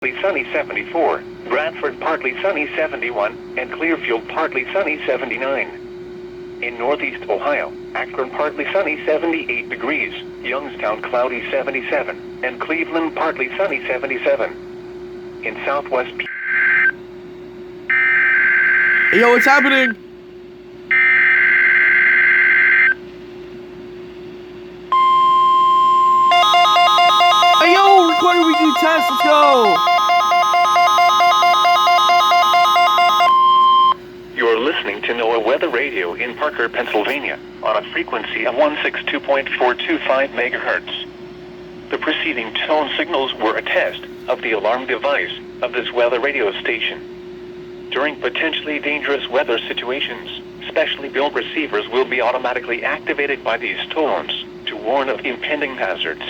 sunny 74, Bradford partly sunny 71, and Clearfield partly sunny 79. In northeast Ohio, Akron partly sunny 78 degrees, Youngstown cloudy 77, and Cleveland partly sunny 77. In southwest Hey, yo, what's happening? Hey, yo, required weekly test, let's go! You're listening to NOAA Weather Radio in Parker, Pennsylvania, on a frequency of 162.425 megahertz. The preceding tone signals were a test of the alarm device of this weather radio station. During potentially dangerous weather situations, specially built receivers will be automatically activated by these tones to warn of impending hazards.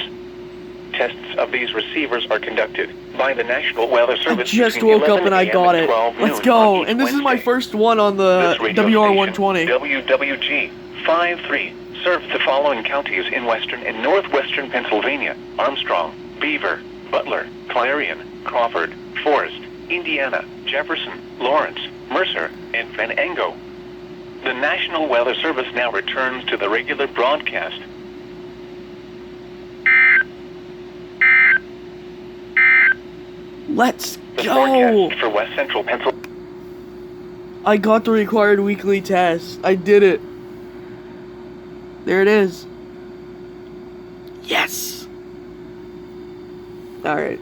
Tests of these receivers are conducted by the National Weather Service. I just woke up and I got it. Let's go. And this is my first one on the WR120. WWG-53 serves the following counties in western and northwestern Pennsylvania: Armstrong, Beaver, Butler, Clarion, Crawford, Forest, Indiana, Jefferson, Lawrence, Mercer, and Venango. The National Weather Service now returns to the regular broadcast. Let's The go! forecast for west central Pennsylvania. I got the required weekly test. I did it. There it is. Yes! Alright.